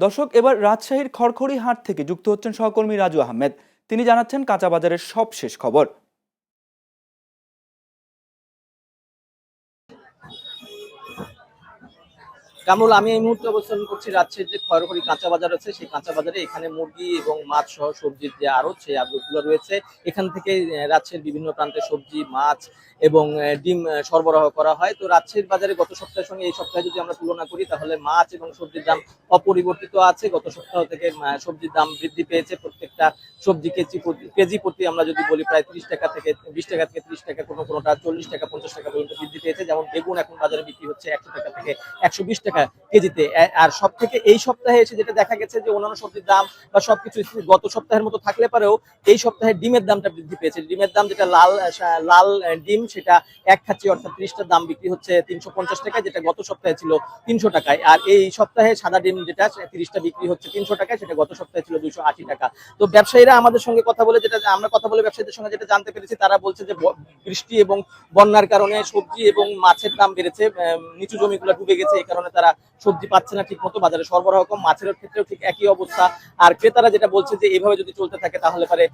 দর্শক, এবার রাজশাহীর খড়খড়ি হাট থেকে যুক্ত হচ্ছেন সহকর্মী রাজু আহমেদ। তিনি জানাচ্ছেন কাঁচা বাজারের সবশেষ খবর। কামরুল, আমি এই মুহূর্তে অবস্থান করছি রাজশাহীর যে খয়রখড়ি কাঁচা বাজার আছে, সেই কাঁচা বাজারে। এখানে মুরগি এবং মাছ সহ সবজির যে আড়ত, সেই আড়তগুলো রয়েছে। এখান থেকে রাজশাহীর বিভিন্ন প্রান্তে সবজি, মাছ এবং ডিম সরবরাহ করা হয়। তো রাজশাহীর বাজারে গত সপ্তাহের সঙ্গে এই সপ্তাহে যদি আমরা তুলনা করি, তাহলে মাছ এবং সবজির দাম অপরিবর্তিত আছে। গত সপ্তাহ থেকে সবজির দাম বৃদ্ধি পেয়েছে। প্রত্যেকটা সবজি কেজি প্রতি আমরা যদি বলি, প্রায় 30 টাকা থেকে 20 টাকা থেকে 30 টাকা, কোনোটা 40 টাকা 50 টাকা পর্যন্ত বৃদ্ধি পেয়েছে। যেমন বেগুন এখন বাজারে বিক্রি হচ্ছে 100 টাকা থেকে 120 টাকা কেজিতে। আর সব থেকে এই সপ্তাহে এসে যেটা দেখা গেছে যে অন্যান্য সবজির দাম বা সবকিছু গত সপ্তাহের মতো থাকলে পারেও এই সপ্তাহে ডিমের দামটা বৃদ্ধি পেয়েছে। ডিমের দাম, যেটা লাল লাল ডিম, সেটা এক খাচ্ছি অর্থাৎ 30টার দাম বিক্রি হচ্ছে 350 টাকায়, যেটা গত সপ্তাহে ছিল 300 টাকায়। আর এই সপ্তাহে সাদা ডিম যেটা 30টা বিক্রি হচ্ছে 300 টাকায়, সেটা গত সপ্তাহে ছিল 280 টাকা। তো ব্যবসায়ীরা আমাদের সঙ্গে কথা বলে, যেটা আমরা কথা বলে ব্যবসায়ীদের সঙ্গে যেটা জানতে পেরেছি, তারা বলছে যে বৃষ্টি এবং বন্যার কারণে সবজি এবং মাছের দাম বেড়েছে। নিচু জমিগুলো ডুবে গেছে, এই কারণে তারা সবজি পাচ্ছে না ঠিক মতো, বাজারে সরবরাহ কম। মাছের ক্ষেত্রেও ঠিক একই অবস্থা। আর ক্রেতারা যেটা বলছে যে এইভাবে যদি চলতে থাকে, তাহলে পরে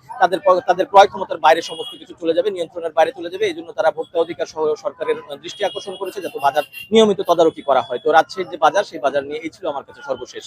তাদের ক্রয় ক্ষমতার বাইরে সমস্ত কিছু চলে যাবে, নিয়ন্ত্রণের বাইরে চলে যাবে। এই জন্য তারা ভোক্তা অধিকার সহ সরকারের দৃষ্টি আকর্ষণ করেছে, যাতে বাজার নিয়মিত তদারকি করা হয়। তো রাজশাহীর যে বাজার, সেই বাজার নিয়ে এই ছিল আমার কাছে সর্বশেষ।